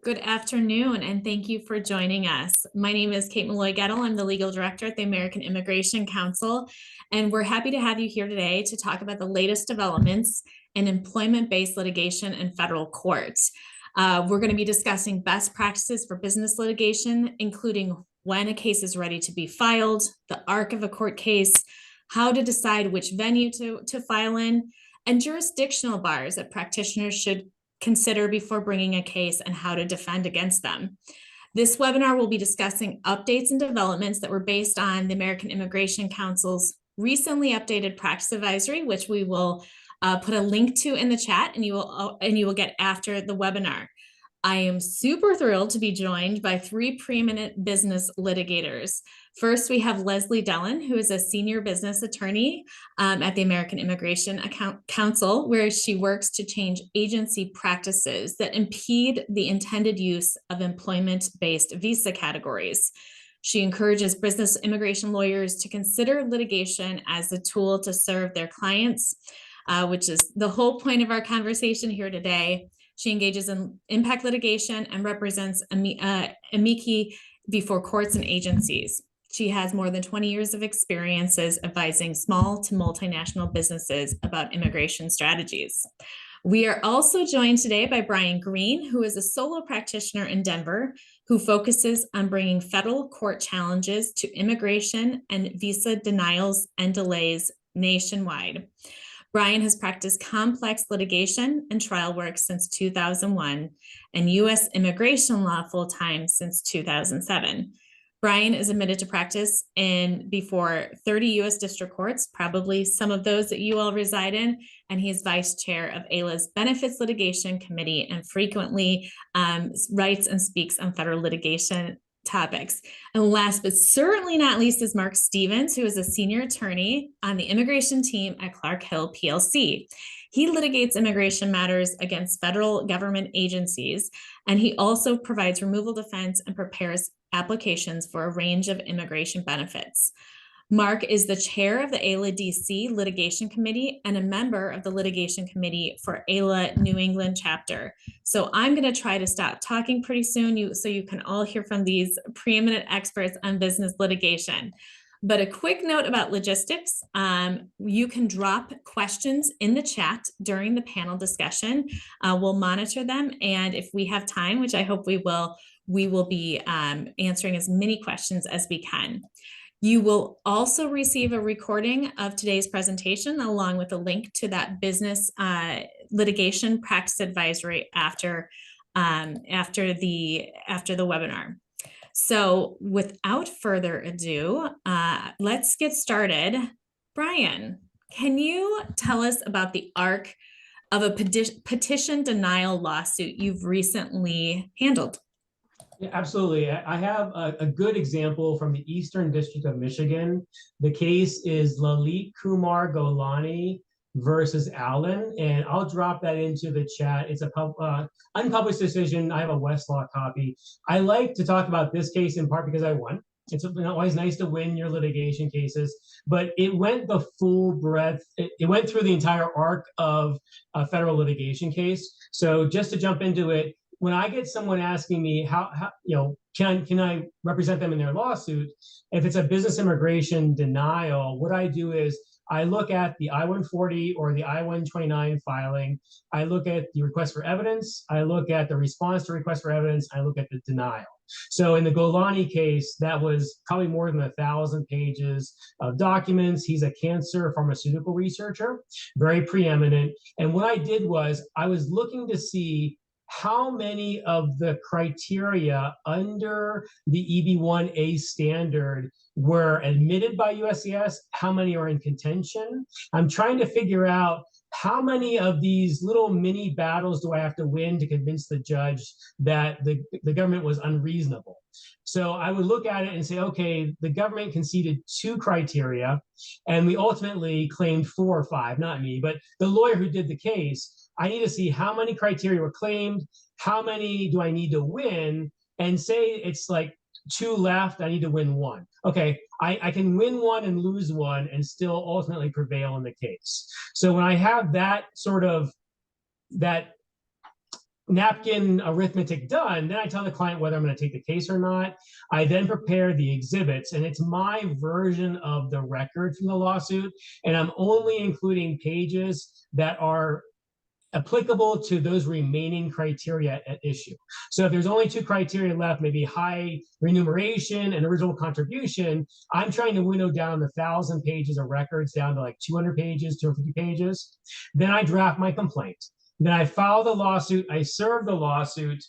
Good afternoon, and thank you for joining us. My name is Kate Malloy-Gettle. I'm the legal director at the American Immigration Council, and we're happy to have you here today to talk about the latest developments in employment-based litigation in federal courts. We're going to be discussing best practices for business litigation, including when a case is ready to be filed, the arc of a court case, how to decide which venue to file in, and jurisdictional bars that practitioners should consider before bringing a case and how to defend against them. This webinar will be discussing updates and developments that were based on the American Immigration Council's recently updated practice advisory, which we will put a link to in the chat, and you will get after the webinar. I am super thrilled to be joined by three preeminent business litigators. First, we have Leslie Dellon, who is a senior business attorney at the American Immigration Council, where she works to change agency practices that impede the intended use of employment-based visa categories. She encourages business immigration lawyers to consider litigation as a tool to serve their clients, which is the whole point of our conversation here today. She engages in impact litigation and represents amici before courts and agencies. She has more than 20 years of experiences advising small to multinational businesses about immigration strategies. We are also joined today by Brian Green, who is a solo practitioner in Denver, who focuses on bringing federal court challenges to immigration and visa denials and delays nationwide. Brian has practiced complex litigation and trial work since 2001 and U.S. immigration law full-time since 2007. Brian is admitted to practice in before 30 U.S. district courts, probably some of those that you all reside in, and he is vice chair of AILA's Benefits Litigation Committee and frequently writes and speaks on federal litigation topics. And last but certainly not least is Mark Stevens, who is a senior attorney on the immigration team at Clark Hill PLC. He litigates immigration matters against federal government agencies, and he also provides removal defense and prepares applications for a range of immigration benefits. Mark is the chair of the AILA DC Litigation Committee and a member of the Litigation Committee for AILA New England chapter. So I'm going to try to stop talking pretty soon so you can all hear from these preeminent experts on business litigation. But a quick note about logistics, you can drop questions in the chat during the panel discussion. We'll monitor them, and if we have time, which I hope we will be answering as many questions as we can. You will also receive a recording of today's presentation along with a link to that business litigation practice advisory after the webinar. So without further ado, let's get started. Brian, can you tell us about the arc of a petition denial lawsuit you've recently handled? Yeah, absolutely. I have a good example from the Eastern District of Michigan. The case is Lalit Kumar Golani versus Allen, and I'll drop that into the chat. It's a unpublished decision. I have a Westlaw copy. I like to talk about this case in part because I won. It's always nice to win your litigation cases, but it went the full breadth. It went through the entire arc of a federal litigation case. So just to jump into it, when I get someone asking me how can I represent them in their lawsuit, if it's a business immigration denial, what I do is I look at the I-140 or the I-129 filing. I look at the request for evidence. I look at the response to request for evidence. I look at the denial. So in the Golani case, that was probably more than 1,000 pages of documents. He's a cancer pharmaceutical researcher, very preeminent. And what I did was I was looking to see how many of the criteria under the EB-1A standard were admitted by USCIS, how many are in contention. I'm trying to figure out how many of these little mini battles do I have to win to convince the judge that the government was unreasonable. So I would look at it and say, okay, the government conceded 2 criteria, and we ultimately claimed 4 or 5, not me, but the lawyer who did the case. I need to see how many criteria were claimed, how many do I need to win, and say it's like 2 left, I need to win 1. Okay, I can win 1 and lose 1 and still ultimately prevail in the case. So when I have that sort of, that napkin arithmetic done, then I tell the client whether I'm going to take the case or not. I then prepare the exhibits, and it's my version of the record from the lawsuit. And I'm only including pages that are applicable to those remaining criteria at issue. So if there's only two criteria left, maybe high remuneration and original contribution, I'm trying to winnow down the 1,000 pages of records down to like 200 pages, 250 pages. Then I draft my complaint. Then I file the lawsuit, I serve the lawsuit,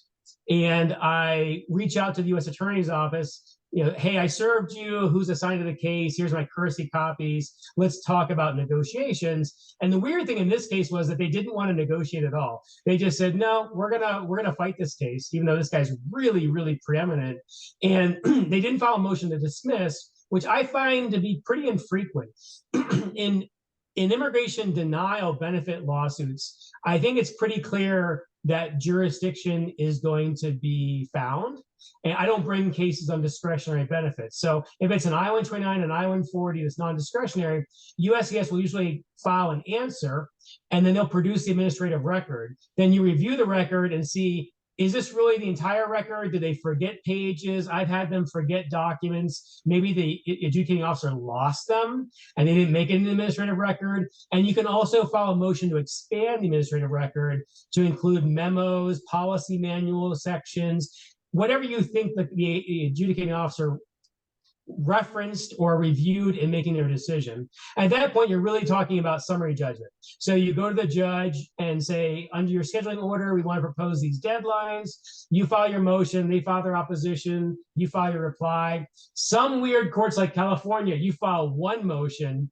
and I reach out to the U.S. Attorney's Office. Hey, I served you. Who's assigned to the case? Here's my courtesy copies. Let's talk about negotiations. And the weird thing in this case was that they didn't want to negotiate at all. They just said, no, we're gonna fight this case, even though this guy's really, really preeminent. And they didn't file a motion to dismiss, which I find to be pretty infrequent. In immigration denial benefit lawsuits, I think it's pretty clear that jurisdiction is going to be found. And I don't bring cases on discretionary benefits. So if it's an I-129 and I-140 that's non-discretionary, USCIS will usually file an answer, and then they'll produce the administrative record. Then you review the record and see, is this really the entire record? Did they forget pages? I've had them forget documents. Maybe the adjudicating officer lost them and they didn't make it an administrative record. And you can also file a motion to expand the administrative record to include memos, policy manual sections, whatever you think that the adjudicating officer referenced or reviewed in making their decision. At that point, you're really talking about summary judgment. So you go to the judge and say, under your scheduling order, we want to propose these deadlines. You file your motion, they file their opposition, you file your reply. Some weird courts like California, you file one motion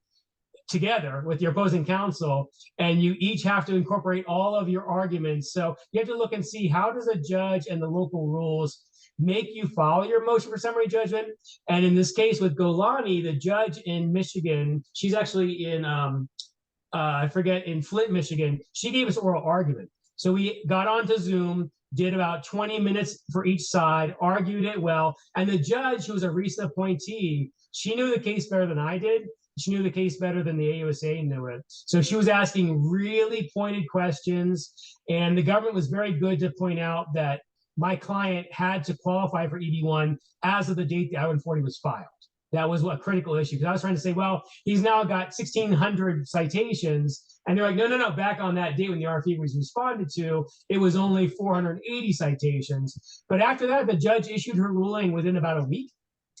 together with your opposing counsel, and you each have to incorporate all of your arguments. So you have to look and see, how does a judge and the local rules make you follow your motion for summary judgment? And in this case with Golani, the judge in Michigan, she's actually in, I forget, in Flint, Michigan, she gave us oral argument. So we got onto Zoom, did about 20 minutes for each side, argued it well. And the judge, who was a recent appointee, she knew the case better than I did. She knew the case better than the AUSA knew it. So she was asking really pointed questions. And the government was very good to point out that my client had to qualify for EB-1 as of the date the I-140 was filed. That was a critical issue, because I was trying to say, well, he's now got 1,600 citations. And they're like, no, back on that date when the RFE was responded to, it was only 480 citations. But after that, the judge issued her ruling within about a week.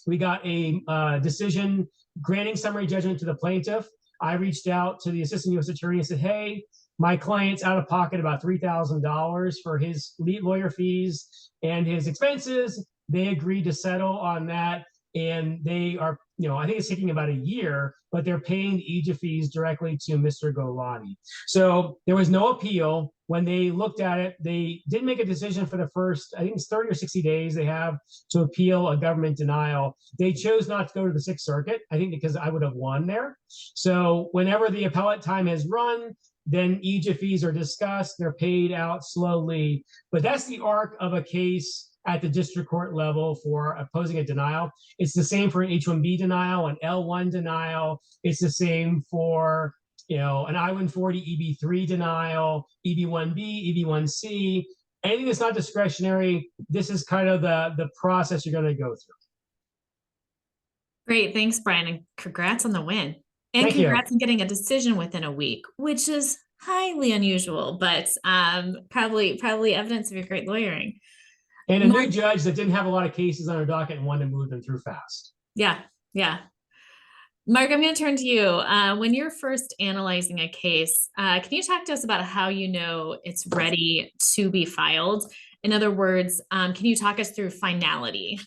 We got a decision granting summary judgment to the plaintiff. I reached out to the assistant U.S. attorney and said, hey, my client's out of pocket about $3,000 for his lead lawyer fees and his expenses. They agreed to settle on that. And they are, I think it's taking about a year, but they're paying the EJA fees directly to Mr. Golani. So there was no appeal. When they looked at it, they didn't make a decision for the first, I think it's 30 or 60 days they have to appeal a government denial. They chose not to go to the Sixth Circuit, I think because I would have won there. So whenever the appellate time has run, then EJA fees are discussed, they're paid out slowly. But that's the arc of a case at the district court level for opposing a denial. It's the same for an H-1B denial, an L-1 denial. It's the same for an I-140 EB-3 denial, EB-1B, EB-1C. Anything that's not discretionary, this is kind of the process you're going to go through. Great, thanks, Brian, and congrats on the win. And Thank congrats you. on getting a decision within a week, which is highly unusual, but probably evidence of your great lawyering. And a new judge that didn't have a lot of cases on her docket and wanted to move them through fast. Yeah. Mark, I'm going to turn to you. When you're first analyzing a case, can you talk to us about how you know it's ready to be filed? In other words, can you talk us through finality?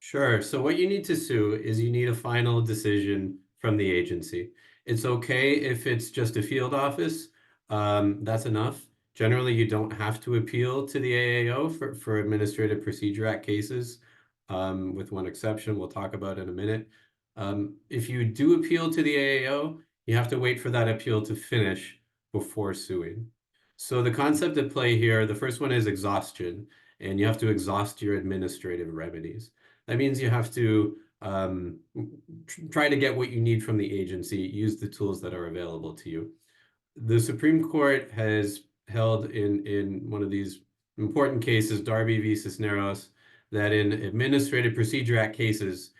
Sure. So what you need to sue is you need a final decision from the agency. It's okay if it's just a field office. That's enough. Generally, you don't have to appeal to the AAO for Administrative Procedure Act cases, with one exception we'll talk about in a minute. If you do appeal to the AAO, you have to wait for that appeal to finish before suing. So the concept at play here, the first one is exhaustion, and you have to exhaust your administrative remedies. That means you have to try to get what you need from the agency, use the tools that are available to you. The Supreme Court has held in one of these important cases, Darby v. Cisneros, that in Administrative Procedure Act cases,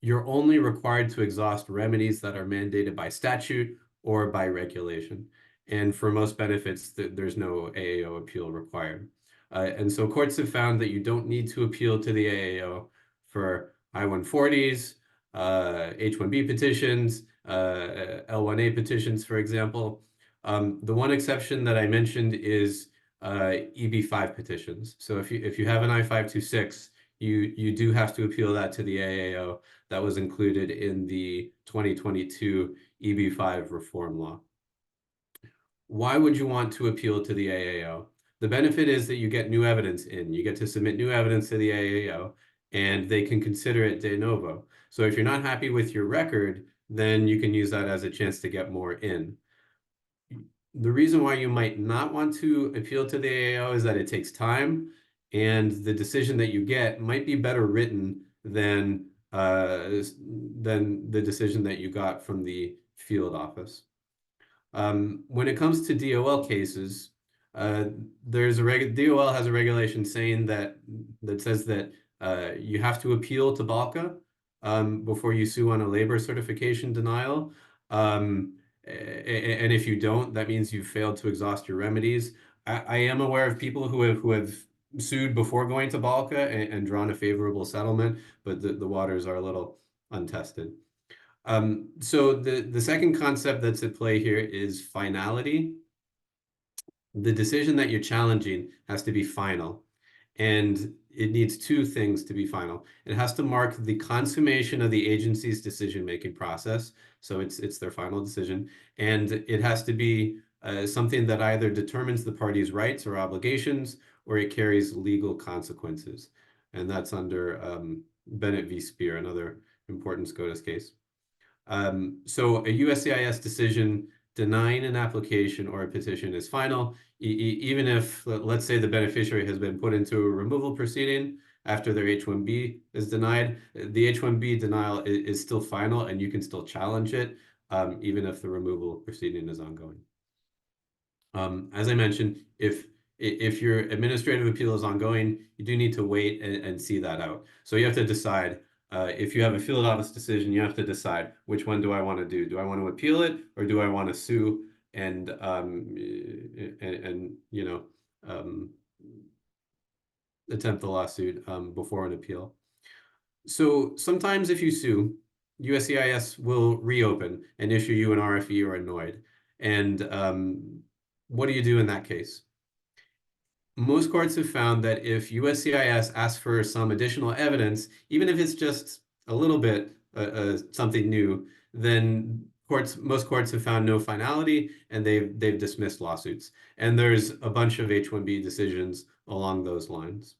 you're only required to exhaust remedies that are mandated by statute or by regulation. And for most benefits, there's no AAO appeal required. And so courts have found that you don't need to appeal to the AAO for I-140s, H-1B petitions, L-1A petitions, for example. The one exception that I mentioned is EB-5 petitions. So if you have an I-526, you do have to appeal that to the AAO. That was included in the 2022 EB-5 reform law. Why would you want to appeal to the AAO? The benefit is that you get new evidence in. You get to submit new evidence to the AAO, and they can consider it de novo. So if you're not happy with your record, then you can use that as a chance to get more in. The reason why you might not want to appeal to the AAO is that it takes time, and the decision that you get might be better written than the decision that you got from the field office. When it comes to DOL cases, DOL has a regulation saying that says that you have to appeal to BALCA before you sue on a labor certification denial. And if you don't, that means you've failed to exhaust your remedies. I am aware of people who have sued before going to BALCA and drawn a favorable settlement, but the waters are a little untested. So the second concept that's at play here is finality. The decision that you're challenging has to be final, and it needs two things to be final. It has to mark the consummation of the agency's decision-making process, so it's their final decision, and it has to be something that either determines the party's rights or obligations, or it carries legal consequences. And that's under Bennett v. Speer, another important SCOTUS case. So a USCIS decision denying an application or a petition is final, even if, let's say, the beneficiary has been put into a removal proceeding after their H-1B is denied. The H-1B denial is still final, and you can still challenge it, even if the removal proceeding is ongoing. As I mentioned, if your administrative appeal is ongoing, you do need to wait and see that out. So you have to decide. If you have a field office decision, you have to decide, which one do I want to do? Do I want to appeal it, or do I want to sue and attempt the lawsuit before an appeal? So sometimes if you sue, USCIS will reopen and issue you an RFE or a NOID. And what do you do in that case? Most courts have found that if USCIS asks for some additional evidence, even if it's just a little bit something new, then most courts have found no finality, and they've dismissed lawsuits. And there's a bunch of H-1B decisions along those lines.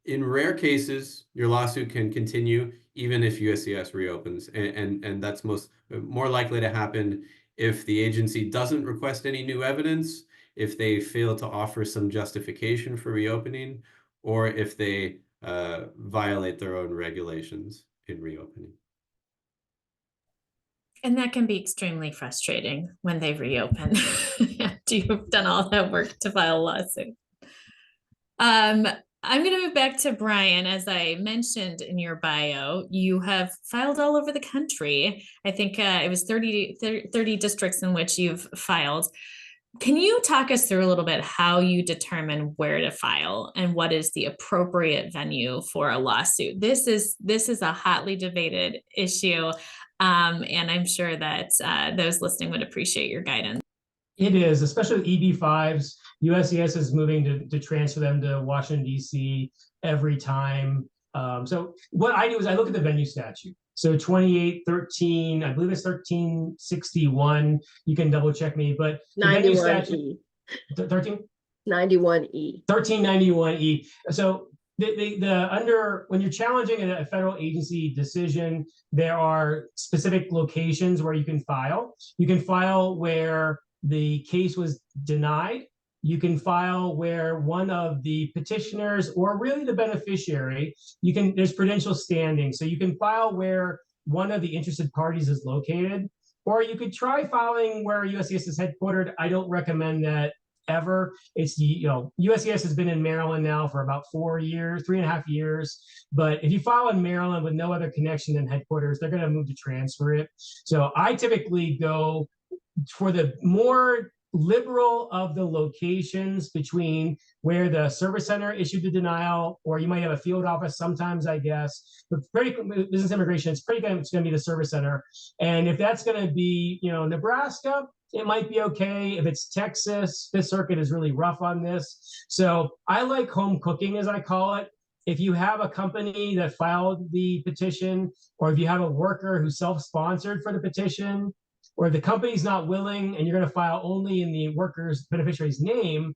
In rare cases, your lawsuit can continue even if USCIS reopens, and that's more likely to happen if the agency doesn't request any new evidence, if they fail to offer some justification for reopening, or if they violate their own regulations in reopening. And that can be extremely frustrating when they reopen after you've done all that work to file a lawsuit. I'm going to move back to Brian. As I mentioned in your bio, you have filed all over the country. I think it was 30 districts in which you've filed. Can you talk us through a little bit how you determine where to file and what is the appropriate venue for a lawsuit? This is a hotly debated issue, and I'm sure that those listening would appreciate your guidance. It is, especially EB-5s. USCIS is moving to transfer them to Washington, D.C. every time. So what I do is I look at the venue statute. So 2813, I believe it's 1361. You can double check me, but the venue statute, 91E. 1391E. So when you're challenging a federal agency decision, there are specific locations where you can file. You can file where the case was denied. You can file where one of the petitioners or really the beneficiary, there's prudential standing. So you can file where one of the interested parties is located. Or you could try filing where USCIS is headquartered. I don't recommend that ever. It's USCIS has been in Maryland now for about 4 years, 3.5 years. But if you file in Maryland with no other connection than headquarters, they're going to move to transfer it. So I typically go for the more liberal of the locations between where the service center issued the denial, or you might have a field office sometimes, I guess. But business immigration, it's going to be the service center. And if that's going to be, Nebraska, it might be okay. If it's Texas, Fifth Circuit is really rough on this. So I like home cooking, as I call it. If you have a company that filed the petition, or if you have a worker who self-sponsored for the petition, or the company's not willing and you're going to file only in the worker's beneficiary's name,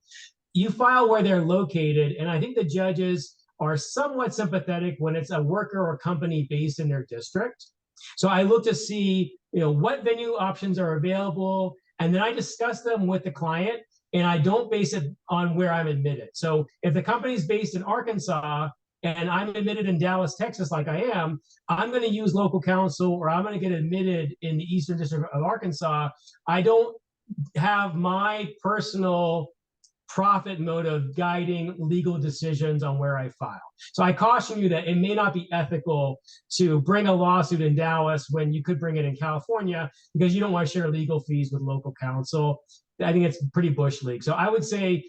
you file where they're located. And I think the judges are somewhat sympathetic when it's a worker or company based in their district. So I look to see, what venue options are available, and then I discuss them with the client, and I don't base it on where I'm admitted. So if the company's based in Arkansas and I'm admitted in Dallas, Texas, like I am, I'm going to use local counsel, or I'm going to get admitted in the Eastern District of Arkansas. I don't have my personal profit motive guiding legal decisions on where I file. So I caution you that it may not be ethical to bring a lawsuit in Dallas when you could bring it in California, because you don't want to share legal fees with local counsel. I think it's pretty bush league. So I would say,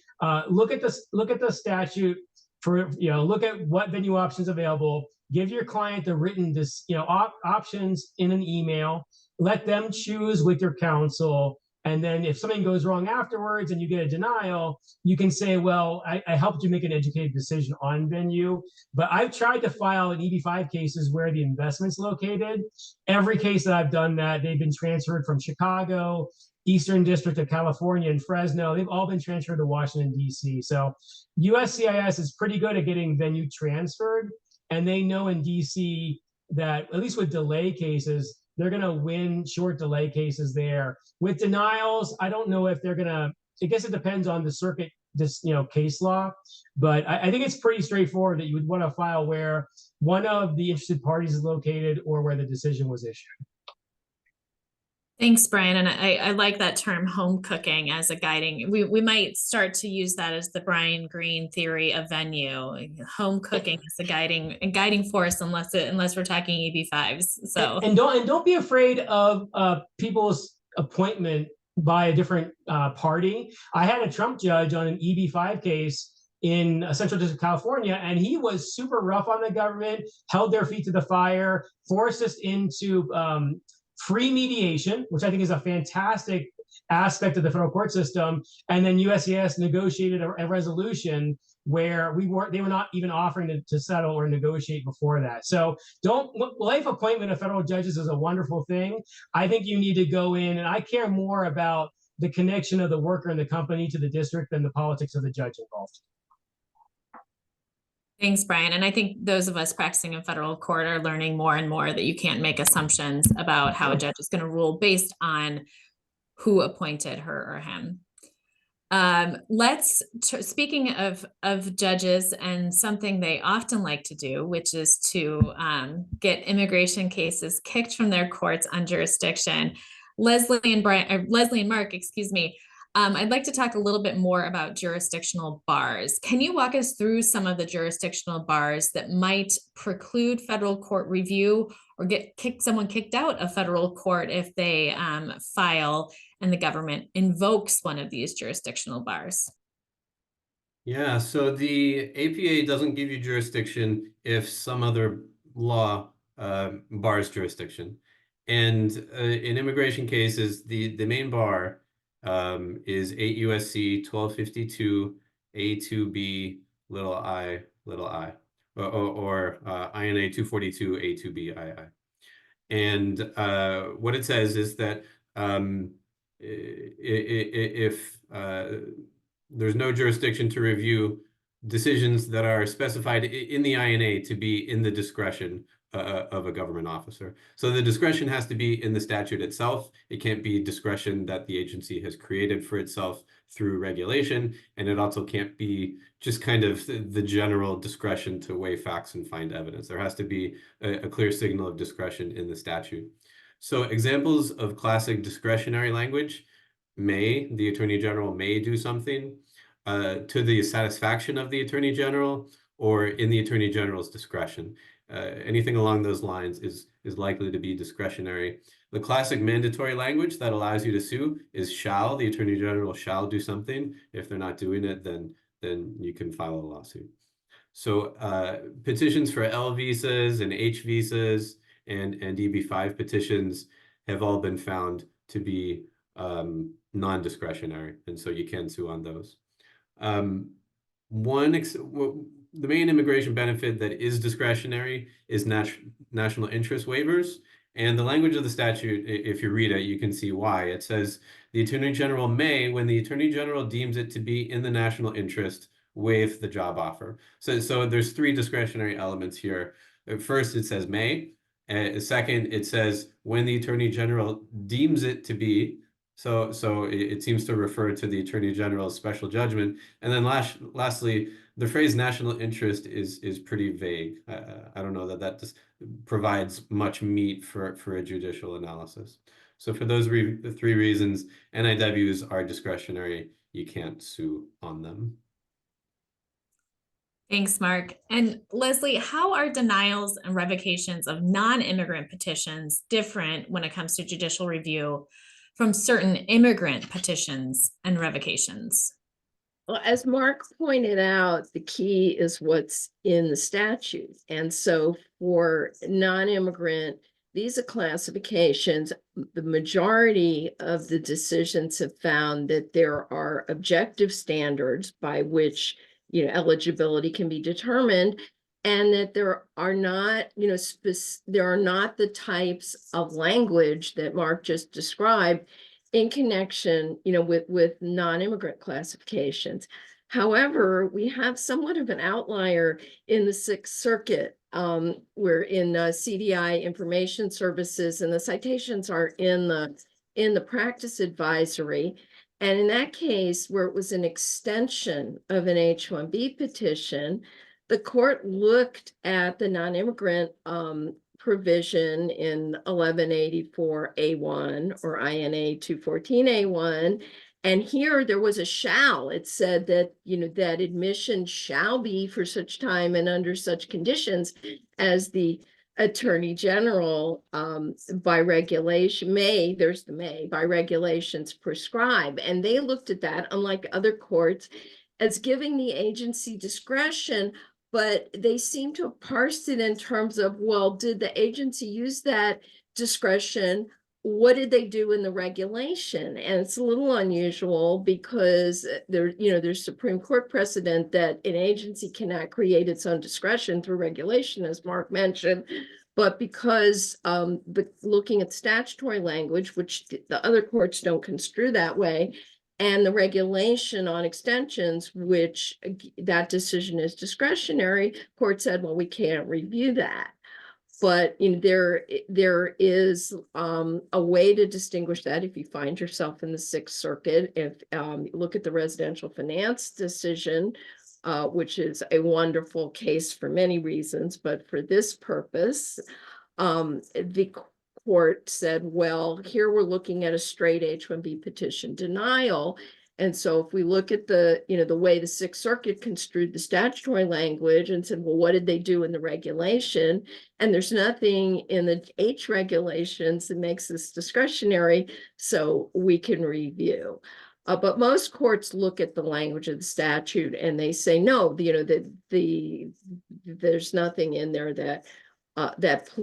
look at the statute. Look at what venue options available. Give your client the written, options in an email. Let them choose with your counsel. And then if something goes wrong afterwards and you get a denial, you can say, well, I helped you make an educated decision on venue. But I've tried to file in EB-5 cases where the investment's located. Every case that I've done that, they've been transferred from Chicago, Eastern District of California, and Fresno. They've all been transferred to Washington, D.C. So USCIS is pretty good at getting venue transferred. And they know in D.C. that, at least with delay cases, they're going to win short delay cases there. With denials, I don't know if they're going to, I guess it depends on the circuit, case law. But I think it's pretty straightforward that you would want to file where one of the interested parties is located or where the decision was issued. Thanks, Brian. And I like that term, home cooking, as a guiding. We might start to use that as the Brian Green theory of venue. Home cooking is a guiding force, unless we're talking EB-5s. So and don't be afraid of people's appointment by a different party. I had a Trump judge on an EB-5 case in Central District of California, and he was super rough on the government, held their feet to the fire, forced us into free mediation, which I think is a fantastic aspect of the federal court system. And then USCIS negotiated a resolution where they were not even offering to settle or negotiate before that. So life appointment of federal judges is a wonderful thing. I think you need to go in, and I care more about the connection of the worker and the company to the district than the politics of the judge involved. Thanks, Brian. And I think those of us practicing in federal court are learning more and more that you can't make assumptions about how a judge is going to rule based on who appointed her or him. Speaking of judges, and something they often like to do, which is to get immigration cases kicked from their courts on jurisdiction. Leslie and Mark, excuse me. I'd like to talk a little bit more about jurisdictional bars. Can you walk us through some of the jurisdictional bars that might preclude federal court review or get someone kicked out of federal court if they file and the government invokes one of these jurisdictional bars? Yeah, so the APA doesn't give you jurisdiction if some other law bars jurisdiction. And in immigration cases, the main bar is 8 U.S.C. 1252 A2B i, or INA 242 A2B II. And what it says is that if there's no jurisdiction to review decisions that are specified in the INA to be in the discretion of a government officer. So the discretion has to be in the statute itself. It can't be discretion that the agency has created for itself through regulation. And it also can't be just kind of the general discretion to weigh facts and find evidence. There has to be a clear signal of discretion in the statute. So examples of classic discretionary language: the Attorney General may do something to the satisfaction of the Attorney General or in the Attorney General's discretion. Anything along those lines is likely to be discretionary. The classic mandatory language that allows you to sue is shall. The Attorney General shall do something. If they're not doing it, then you can file a lawsuit. So petitions for L visas and H visas and EB-5 petitions have all been found to be non-discretionary, and so you can sue on those. The main immigration benefit that is discretionary is national interest waivers. And the language of the statute, if you read it, you can see why. It says the Attorney General may, when the Attorney General deems it to be in the national interest, waive the job offer. So there's three discretionary elements here. First, it says may. Second, it says when the Attorney General deems it to be. So it seems to refer to the Attorney General's special judgment. And then lastly, the phrase national interest is pretty vague. I don't know that just provides much meat for a judicial analysis. So for those the three reasons, NIWs are discretionary. You can't sue on them. Thanks, Mark. And Leslie, how are denials and revocations of non-immigrant petitions different when it comes to judicial review from certain immigrant petitions and revocations? Well, as Mark pointed out, the key is what's in the statute. And so for non-immigrant visa classifications, the majority of the decisions have found that there are objective standards by which eligibility can be determined, and that there are not, there are not the types of language that Mark just described in connection, with non-immigrant classifications. However, we have somewhat of an outlier in the Sixth Circuit, where in CDI Information Services, and the citations are in the practice advisory. And in that case, where it was an extension of an H-1B petition, the court looked at the non-immigrant provision in 1184A1 or INA 214A1. And here there was a shall. It said that, that admission shall be for such time and under such conditions as the Attorney General by regulation by regulations prescribe. And they looked at that, unlike other courts, as giving the agency discretion, but they seem to have parsed it in terms of, well, did the agency use that discretion? What did they do in the regulation? And it's a little unusual because there's Supreme Court precedent that an agency cannot create its own discretion through regulation, as Mark mentioned. But because looking at statutory language, which the other courts don't construe that way, and the regulation on extensions, which that decision is discretionary, court said, well, we can't review that. But there is a way to distinguish that if you find yourself in the Sixth Circuit. If you look at the residential finance decision, which is a wonderful case for many reasons, but for this purpose, the court said, well, here we're looking at a straight H-1B petition denial. And so if we look at the way the Sixth Circuit construed the statutory language and said, well, what did they do in the regulation? And there's nothing in the H regulations that makes this discretionary, so we can review. But most courts look at the language of the statute and they say, no, there's nothing in there that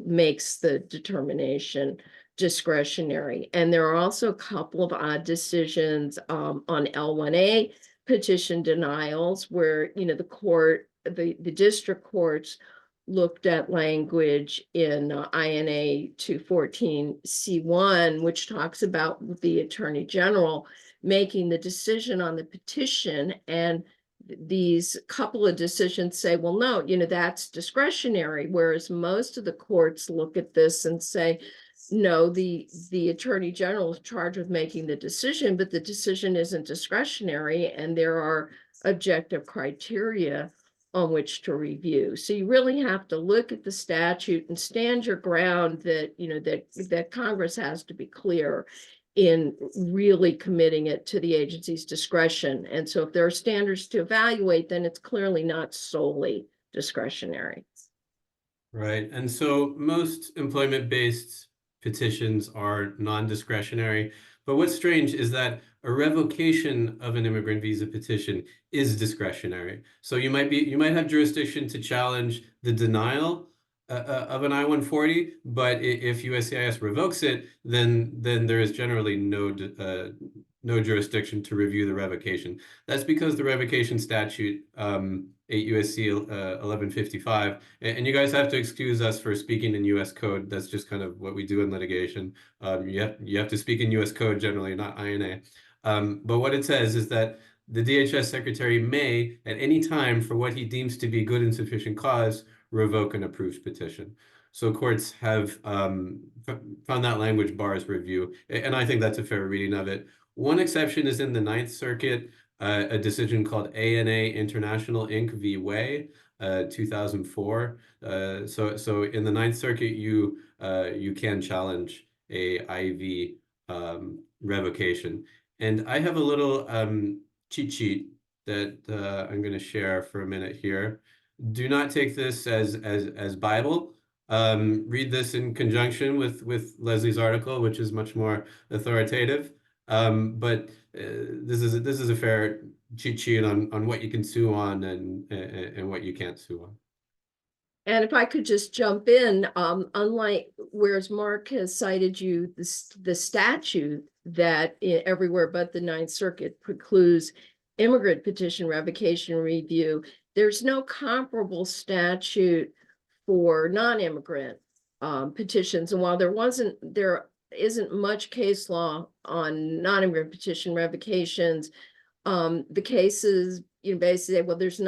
makes the determination discretionary. And there are also a couple of odd decisions on L1A petition denials where the district courts looked at language in INA 214C1, which talks about the Attorney General making the decision on the petition, and these couple of decisions say, well, no, that's discretionary, whereas most of the courts look at this and say, no, the Attorney General is charged with making the decision, but the decision isn't discretionary, and there are objective criteria on which to review. So you really have to look at the statute and stand your ground that, that Congress has to be clear in really committing it to the agency's discretion. And so if there are standards to evaluate, then it's clearly not solely discretionary. Right. And so most employment-based petitions are non-discretionary. But what's strange is that a revocation of an immigrant visa petition is discretionary. So you might have jurisdiction to challenge the denial of an I-140, but if USCIS revokes it, then there is generally no jurisdiction to review the revocation. That's because the revocation statute, 8 U.S.C. 1155, and you guys have to excuse us for speaking in U.S. code. That's just kind of what we do in litigation. You have to speak in U.S. code generally, not INA. But what it says is that the DHS secretary may, at any time, for what he deems to be good and sufficient cause, revoke an approved petition. So courts have found that language bars review, and I think that's a fair reading of it. One exception is in the Ninth Circuit, a decision called ANA International Inc. v. Way, 2004. So in the Ninth Circuit, you can challenge a IV revocation. And I have a little cheat sheet that I'm going to share for a minute here. Do not take this as Bible. Read this in conjunction with Leslie's article, which is much more authoritative. But this is a fair cheat sheet on what you can sue on and what you can't sue on. And if I could just jump in, unlike whereas Mark has cited you, the statute that everywhere but the Ninth Circuit precludes immigrant petition revocation review, there's no comparable statute for non-immigrant petitions. And while there isn't much case law on non-immigrant petition revocations, the cases, basically say, well, there's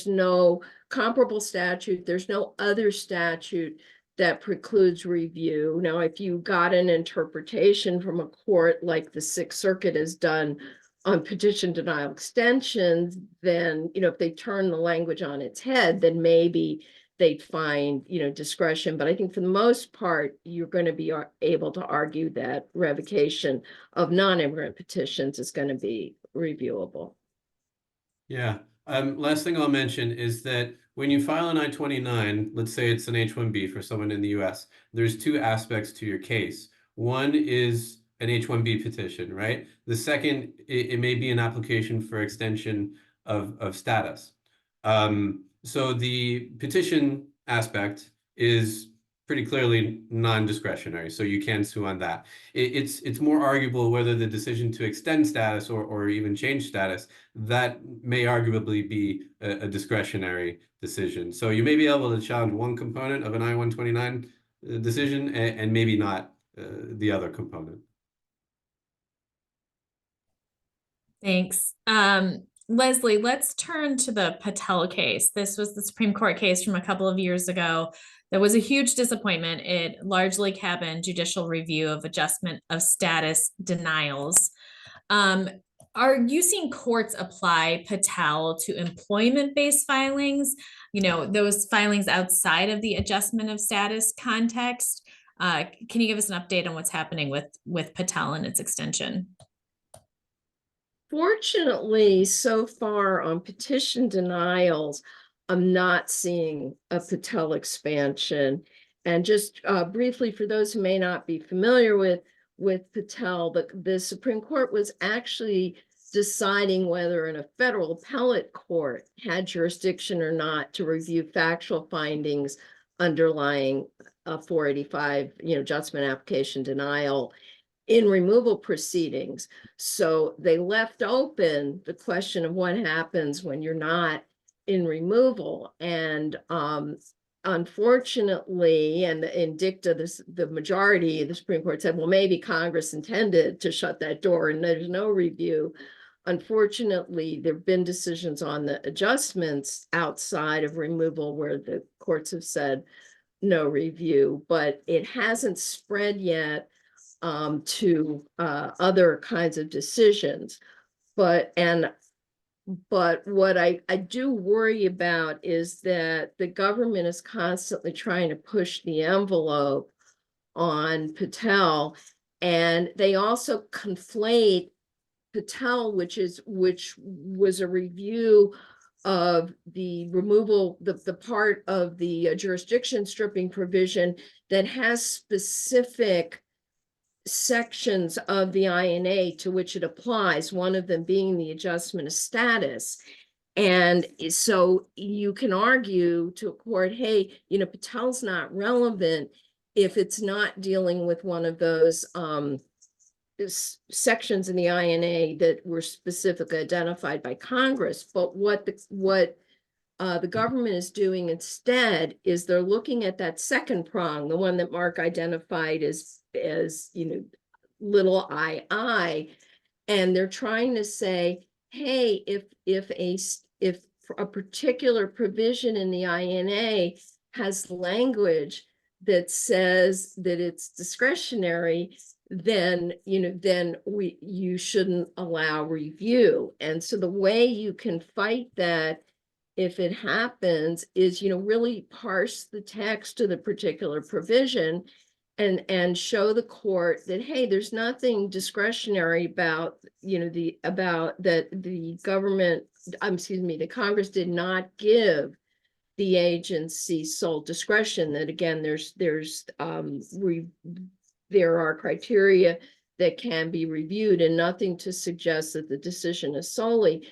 no comparable statute. There's no other statute that precludes review. Now, if you got an interpretation from a court like the Sixth Circuit has done on petition denial extensions, then, if they turn the language on its head, then maybe they'd find, discretion. But I think for the most part, you're going to be able to argue that revocation of non-immigrant petitions is going to be reviewable. Yeah. Last thing I'll mention is that when you file an I-29, let's say it's an H-1B for someone in the US, there's two aspects to your case. One is an H-1B petition, right? The second, it may be an application for extension of status. So the petition aspect is pretty clearly non-discretionary, so you can sue on that. It's more arguable whether the decision to extend status or even change status, that may arguably be a discretionary decision. So you may be able to challenge one component of an I-129 decision and maybe not the other component. Thanks. Leslie, let's turn to the Patel case. This was the Supreme Court case from a couple of years ago. That was a huge disappointment. It largely cabined judicial review of adjustment of status denials. Are you seeing courts apply Patel to employment-based filings? Those filings outside of the adjustment of status context? Can you give us an update on what's happening with Patel and its extension? Fortunately, so far on petition denials, I'm not seeing a Patel expansion. And just briefly, for those who may not be familiar with Patel, the Supreme Court was actually deciding whether in a federal appellate court had jurisdiction or not to review factual findings underlying a 485, adjustment application denial in removal proceedings. So they left open the question of what happens when you're not in removal. And unfortunately, and in dicta, the majority of the Supreme Court said, well, maybe Congress intended to shut that door and there's no review. Unfortunately, there have been decisions on the adjustments outside of removal where the courts have said no review, but it hasn't spread yet to other kinds of decisions. And But what I do worry about is that the government is constantly trying to push the envelope on Patel. And they also conflate Patel, which was a review of the removal, the part of the jurisdiction stripping provision that has specific sections of the INA to which it applies, one of them being the adjustment of status. And so you can argue to a court, hey, Patel's not relevant if it's not dealing with one of those sections in the INA that were specifically identified by Congress. But what the government is doing instead is they're looking at that second prong, the one that Mark identified as little I, and they're trying to say, hey, if a particular provision in the INA has language that says that it's discretionary, then you shouldn't allow review. And so the way you can fight that, if it happens, is really parse the text of the particular provision and show the court that, hey, there's nothing discretionary about the government, the Congress did not give the agency sole discretion. That again, there are criteria that can be reviewed, and nothing to suggest that the decision is solely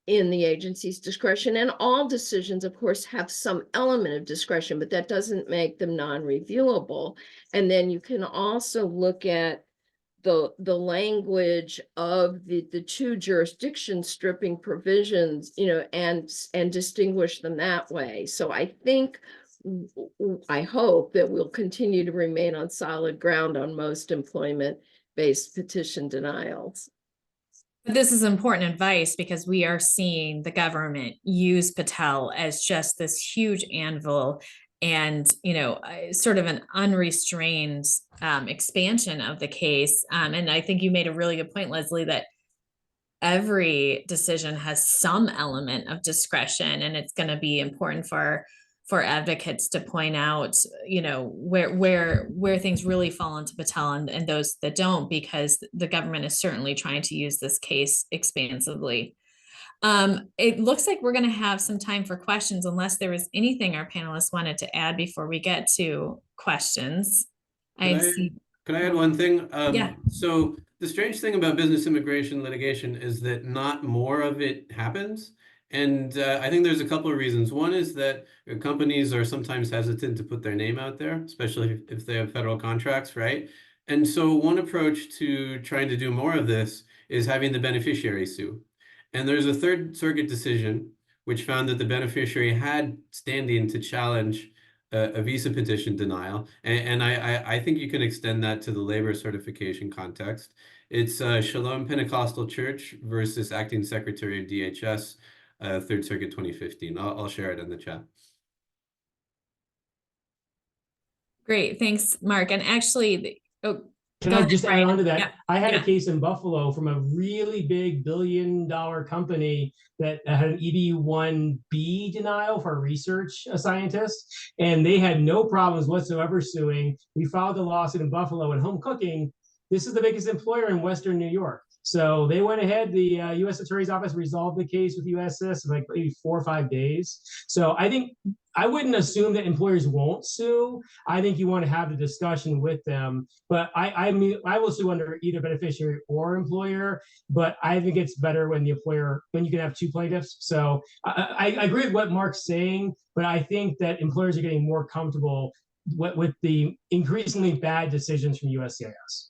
in the agency's discretion. And all decisions, of course, have some element of discretion, but that doesn't make them non-reviewable. And then you can also look at the language of the two jurisdiction stripping provisions, and distinguish them that way. So I hope that we'll continue to remain on solid ground on most employment-based petition denials. This is important advice because we are seeing the government use Patel as just this huge anvil and, sort of an unrestrained expansion of the case. And I think you made a really good point, Leslie, that every decision has some element of discretion, and it's going to be important for advocates to point out, where things really fall into Patel and those that don't, because the government is certainly trying to use this case expansively. It looks like we're going to have some time for questions, unless there was anything our panelists wanted to add before we get to questions. Can I add one thing? Yeah. So the strange thing about business immigration litigation is that not more of it happens. And I think there's a couple of reasons. One is that companies are sometimes hesitant to put their name out there, especially if they have federal contracts, right? And so one approach to trying to do more of this is having the beneficiary sue. And there's a Third Circuit decision which found that the beneficiary had standing to challenge a visa petition denial. And I think you can extend that to the labor certification context. It's Shalom Pentecostal Church versus Acting Secretary of DHS, Third Circuit 2015. I'll share it in the chat. Great, thanks, Mark. And actually, can I just add on to that? Yeah. I had a case in Buffalo from a really big billion-dollar company that had an EB-1B denial for a research scientist, and they had no problems whatsoever suing. We filed a lawsuit in Buffalo, and Home Cooking, this is the biggest employer in Western New York. So they went ahead, the U.S. Attorney's Office resolved the case with USCIS in like maybe 4 or 5 days. So I think I wouldn't assume that employers won't sue. I think you want to have the discussion with them. But I will sue under either beneficiary or employer. But I think it's better when you can have two plaintiffs. So I agree with what Mark's saying, but I think that employers are getting more comfortable with the increasingly bad decisions from USCIS.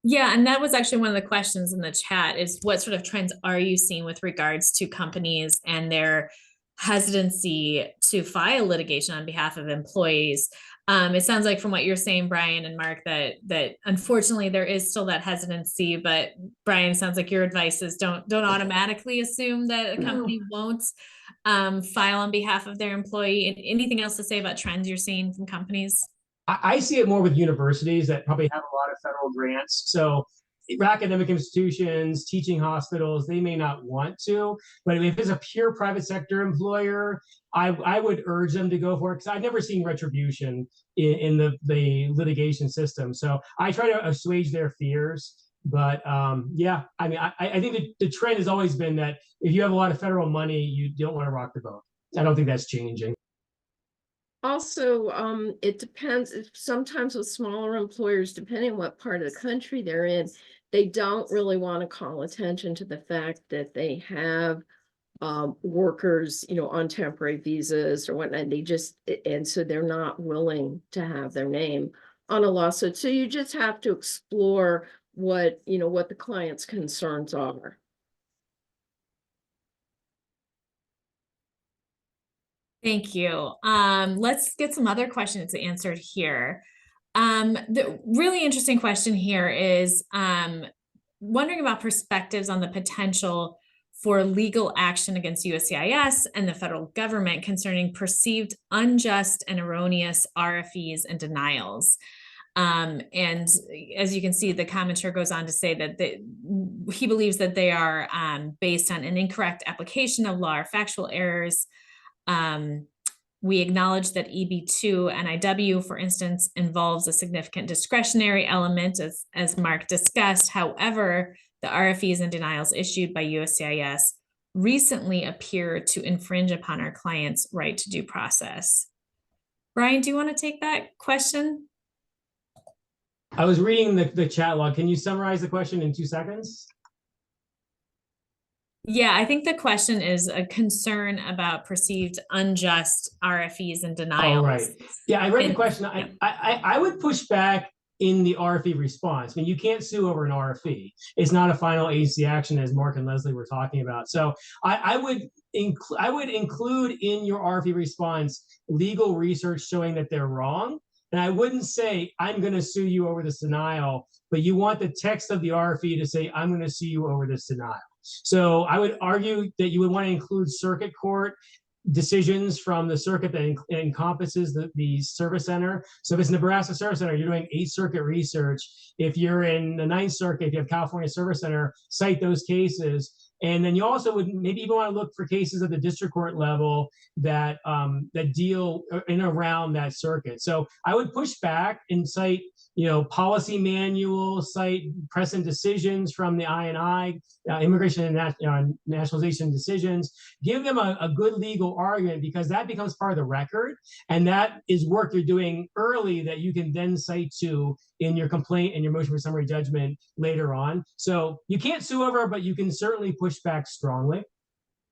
Yeah, and that was actually one of the questions in the chat, is what sort of trends are you seeing with regards to companies and their hesitancy to file litigation on behalf of employees? It sounds like from what you're saying, Brian and Mark, that unfortunately there is still that hesitancy, but Brian, sounds like your advice is don't automatically assume that a company won't file on behalf of their employee. Anything else to say about trends you're seeing from companies? I see it more with universities that probably have a lot of federal grants. So academic institutions, teaching hospitals, they may not want to, but if it's a pure private sector employer, I would urge them to go for it, because I've never seen retribution in the litigation system. So I try to assuage their fears. But yeah, I mean, I think the trend has always been that if you have a lot of federal money, you don't want to rock the boat. I don't think that's changing. Also, it depends. Sometimes with smaller employers, depending on what part of the country they're in, they don't really want to call attention to the fact that they have workers, on temporary visas or whatnot. And so they're not willing to have their name on a lawsuit. So you just have to explore what the client's concerns are. Thank you. Let's get some other questions answered here. The really interesting question here is wondering about perspectives on the potential for legal action against USCIS and the federal government concerning perceived unjust and erroneous RFEs and denials. And as you can see, the commenter goes on to say that he believes that they are based on an incorrect application of law or factual errors. We acknowledge that EB2 NIW, for instance, involves a significant discretionary element, as Mark discussed. However, the RFEs and denials issued by USCIS recently appear to infringe upon our clients' right to due process. Brian, do you want to take that question? I was reading the chat log. Can you summarize the question in 2 seconds? Yeah, I think the question is a concern about perceived unjust RFEs and denials. Oh, right. Yeah, I read the question. I would push back in the RFE response. I mean, you can't sue over an RFE. It's not a final agency action, as Mark and Leslie were talking about. So I would include in your RFE response legal research showing that they're wrong. And I wouldn't say, I'm going to sue you over this denial, but you want the text of the RFE to say, I'm going to sue you over this denial. So I would argue that you would want to include circuit court decisions from the circuit that encompasses the service center. So if it's Nebraska Service Center, you're doing 8th Circuit research. If you're in the 9th Circuit, if you have California Service Center, cite those cases. And then you also would maybe even want to look for cases at the district court level that that deal in around that circuit. So I would push back and cite, policy manuals, cite precedent decisions from the INI, immigration and nationalization decisions. Give them a good legal argument, because that becomes part of the record, and that is work you're doing early that you can then cite to in your complaint and your motion for summary judgment later on. So you can't sue over, but you can certainly push back strongly.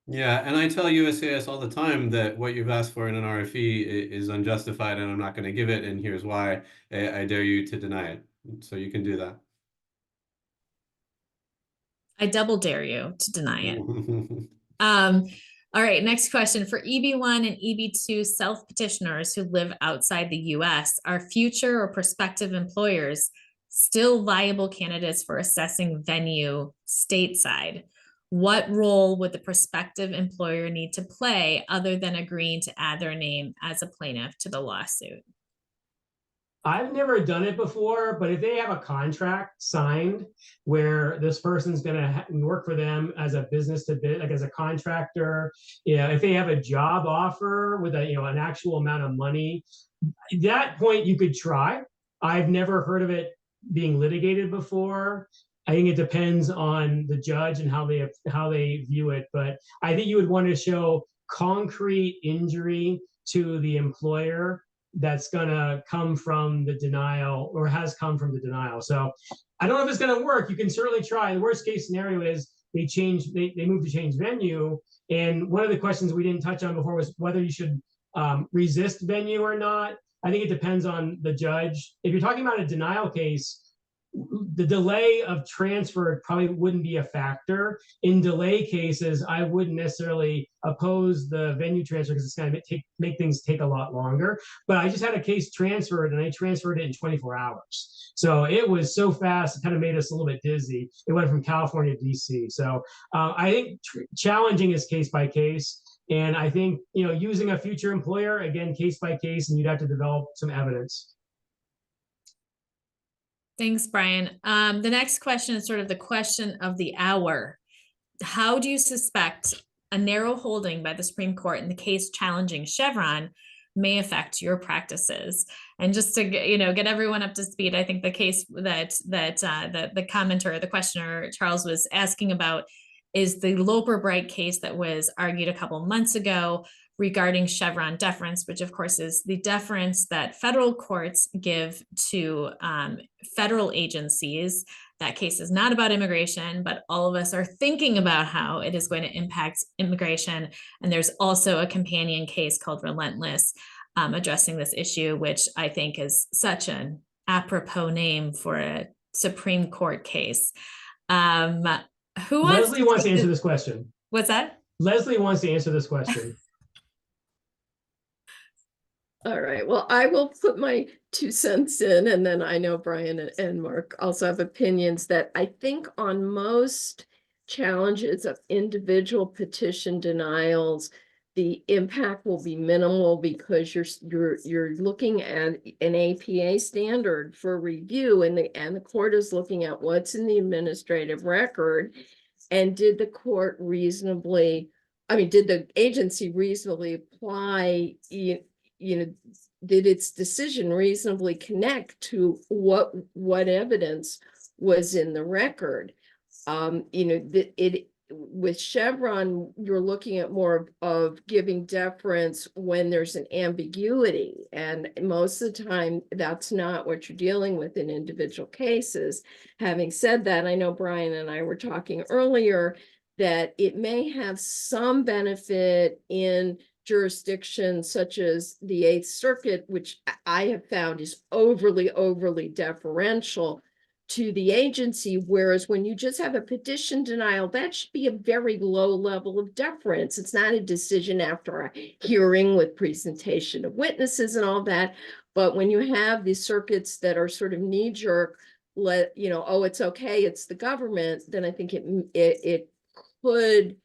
Yeah, and I tell USCIS all the time that what you've asked for in an RFE is unjustified, and I'm not going to give it, and here's why. I dare you to deny it. So you can do that. I double dare you to deny it. All right, next question. For EB1 and EB2 self-petitioners who live outside the US, are future or prospective employers still viable candidates for assessing venue stateside? What role would the prospective employer need to play other than agreeing to add their name as a plaintiff to the lawsuit? I've never done it before, but if they have a contract signed where this person's going to work for them as a business to business, like as a contractor, if they have a job offer with an actual amount of money, at that point you could try. I've never heard of it being litigated before. I think it depends on the judge and how they view it, but I think you would want to show concrete injury to the employer that's going to come from the denial, or has come from the denial. So I don't know if it's going to work. You can certainly try. The worst case scenario is they move to change venue. And one of the questions we didn't touch on before was whether you should resist venue or not. I think it depends on the judge. If you're talking about a denial case, the delay of transfer probably wouldn't be a factor. In delay cases, I wouldn't necessarily oppose the venue transfer, because it's going to make things take a lot longer. But I just had a case transferred, and I transferred it in 24 hours. So it was so fast, it kind of made us a little bit dizzy. It went from California to DC. So I think challenging is case by case. And I think, using a future employer, again, case by case, and you'd have to develop some evidence. Thanks, Brian. The next question is sort of the question of the hour. How do you suspect a narrow holding by the Supreme Court in the case challenging Chevron may affect your practices? And just to get everyone up to speed, I think the case that the commenter or the questioner Charles was asking about is the Loper-Bright case that was argued a couple months ago regarding Chevron deference, which of course is the deference that federal courts give to federal agencies. That case is not about immigration, but all of us are thinking about how it is going to impact immigration. And there's also a companion case called Relentless addressing this issue, which I think is such an apropos name for a Supreme Court case. Leslie wants to answer this question. What's that? Leslie wants to answer this question. All right, well, I will put my 2 cents in, and then I know Brian and Mark also have opinions that I think on most challenges of individual petition denials, the impact will be minimal because you're looking at an APA standard for review, and the court is looking at what's in the administrative record, and did the agency reasonably apply, did its decision reasonably connect to what evidence was in the record? With Chevron, you're looking at more of giving deference when there's an ambiguity, and most of the time that's not what you're dealing with in individual cases. Having said that, I know Brian and I were talking earlier that it may have some benefit in jurisdictions such as the 8th Circuit, which I have found is overly deferential to the agency, whereas when you just have a petition denial, that should be a very low level of deference. It's not a decision after a hearing with presentation of witnesses and all that. But when you have these circuits that are sort of knee-jerk, oh, it's okay, it's the government, then I think it could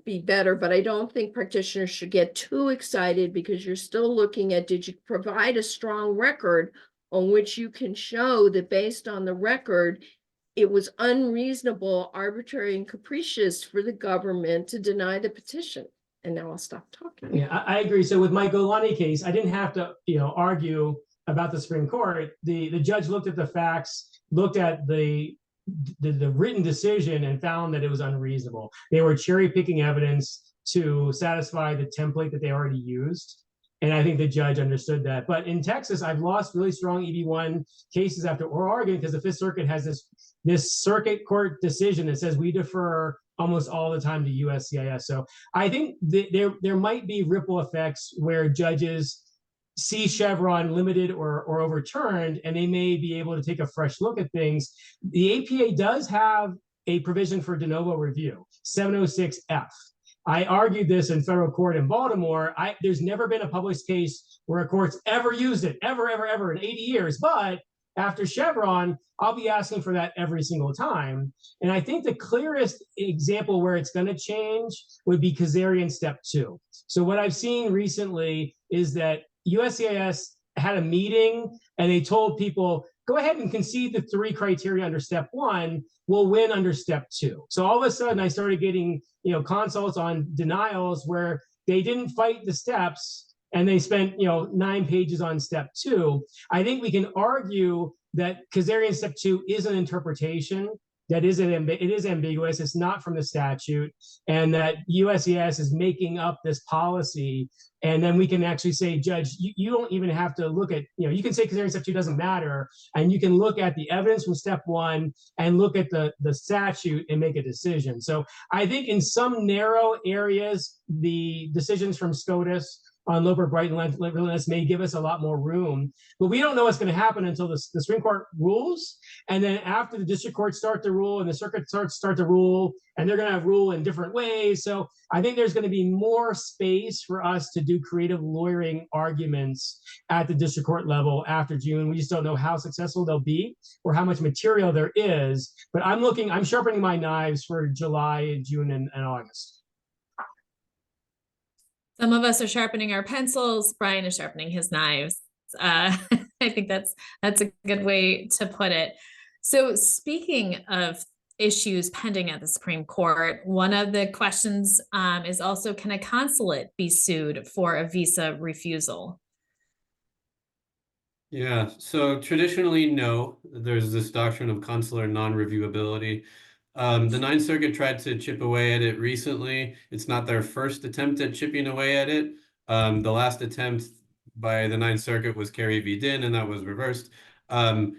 be better. But I don't think practitioners should get too excited, because you're still looking at, did you provide a strong record on which you can show that based on the record, it was unreasonable, arbitrary, and capricious for the government to deny the petition. And now I'll stop talking. Yeah, I agree. So with my Golani case, I didn't have to, argue about the Supreme Court. The judge looked at the facts, looked at the written decision, and found that it was unreasonable. They were cherry picking evidence to satisfy the template that they already used. And I think the judge understood that. But in Texas, I've lost really strong EB1 cases after oral argument, because the 5th Circuit has this circuit court decision that says we defer almost all the time to USCIS. So I think there might be ripple effects where judges see Chevron limited or overturned, and they may be able to take a fresh look at things. The APA does have a provision for de novo review, 706F. I argued this in federal court in Baltimore. There's never been a published case where a court's ever used it, ever in 80 years. But after Chevron, I'll be asking for that every single time. And I think the clearest example where it's going to change would be Kazarian Step 2. So what I've seen recently is that USCIS had a meeting, and they told people, go ahead and concede the 3 criteria under Step 1, we'll win under Step 2. So all of a sudden I started getting consults on denials where they didn't fight the steps, and they spent 9 pages on Step 2. I think we can argue that Kazarian Step 2 is an interpretation that it is ambiguous. It's not from the statute, and that USCIS is making up this policy. And then we can actually say, Judge, you don't even have to look at, you can say Kazarian Step 2 doesn't matter, and you can look at the evidence from Step 1 and look at the statute and make a decision. So I think in some narrow areas, the decisions from SCOTUS on Loper-Bright and Relentless may give us a lot more room, but we don't know what's going to happen until the Supreme Court rules. And then after the district courts start to rule and the circuit start to rule, and they're going to rule in different ways. So I think there's going to be more space for us to do creative lawyering arguments at the district court level after June. We just don't know how successful they'll be or how much material there is. But I'm sharpening my knives for July, June, and August. Some of us are sharpening our pencils. Brian is sharpening his knives. I think that's a good way to put it. So speaking of issues pending at the Supreme Court, one of the questions is also, can a consulate be sued for a visa refusal? Yeah, so traditionally, no. There's this doctrine of consular non-reviewability. The Ninth Circuit tried to chip away at it recently. It's not their first attempt at chipping away at it. The last attempt by the Ninth Circuit was Kerry v. Din, and that was reversed. But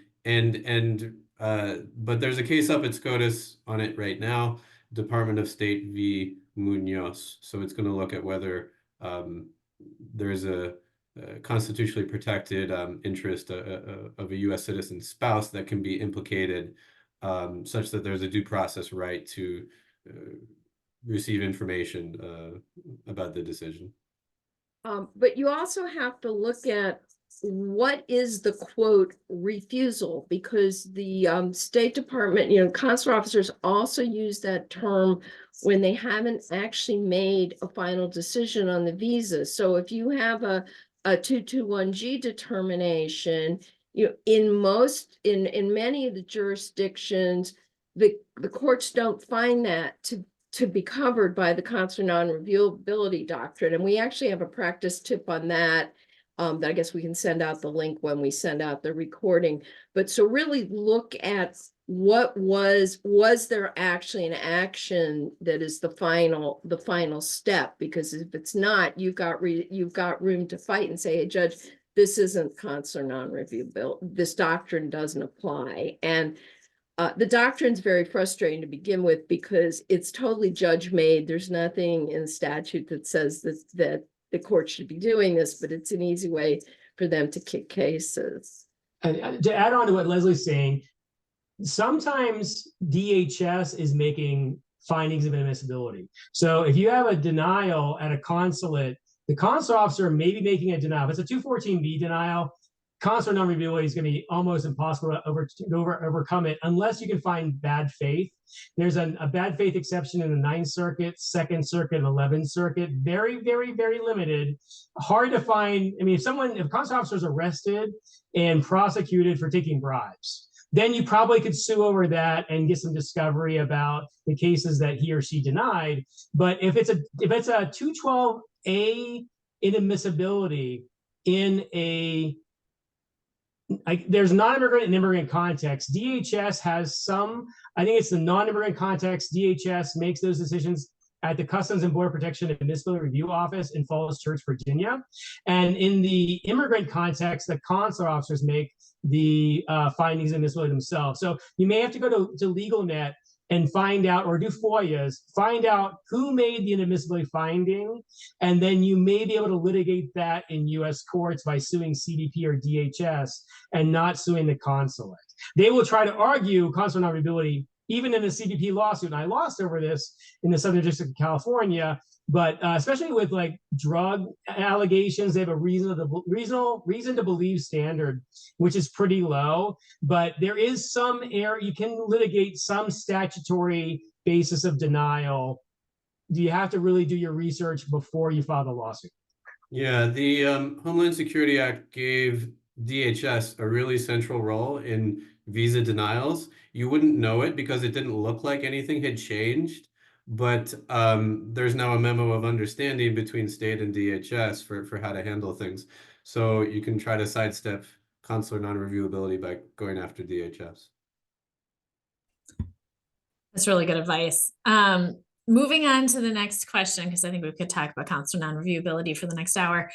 there's a case up at SCOTUS on it right now, Department of State v. Munoz. So it's going to look at whether there's a constitutionally protected interest of a U.S. citizen's spouse that can be implicated, such that there's a due process right to receive information about the decision. But you also have to look at what is the quote refusal, because the State Department, consular officers also use that term when they haven't actually made a final decision on the visa. So if you have a 221G determination, in many of the jurisdictions, the courts don't find that to be covered by the consular non-reviewability doctrine. And we actually have a practice tip on that, that I guess we can send out the link when we send out the recording. But so really look at what was there actually an action that is the final step? Because if it's not, you've got room to fight and say, hey, judge, this isn't consular non-reviewable. This doctrine doesn't apply. And the doctrine's very frustrating to begin with because it's totally judge-made. There's nothing in statute that says that the court should be doing this, but it's an easy way for them to kick cases. And to add on to what Leslie's saying, sometimes DHS is making findings of inadmissibility. So if you have a denial at a consulate, the consular officer may be making a denial. If it's a 214B denial, consular non-reviewability is going to be almost impossible to overcome it unless you can find bad faith. There's a bad faith exception in the 9th Circuit, 2nd Circuit, 11th Circuit. Very, very, very limited. Hard to find. I mean, if a consular officer is arrested and prosecuted for taking bribes, then you probably could sue over that and get some discovery about the cases that he or she denied. But if it's a 212A inadmissibility in there's non-immigrant and immigrant context. DHS has some, I think it's the non-immigrant context. DHS makes those decisions at the Customs and Border Protection Admissibility Review Office in Falls Church, Virginia. And in the immigrant context, the consular officers make the findings of admissibility themselves. So you may have to go to LegalNet and find out, or do FOIAs, find out who made the inadmissibility finding, and then you may be able to litigate that in U.S. courts by suing CBP or DHS and not suing the consulate. They will try to argue consular non-reviewability even in a CBP lawsuit, and I lost over this in the Southern District of California, but especially with like drug allegations, they have a reason to believe standard, which is pretty low. But there is some error. You can litigate some statutory basis of denial. Do you have to really do your research before you file the lawsuit? Yeah, the Homeland Security Act gave DHS a really central role in visa denials. You wouldn't know it because it didn't look like anything had changed. But there's now a memo of understanding between state and DHS for how to handle things. So you can try to sidestep consular non-reviewability by going after DHS. That's really good advice. Moving on to the next question, because I think we could talk about consular non-reviewability for the next hour.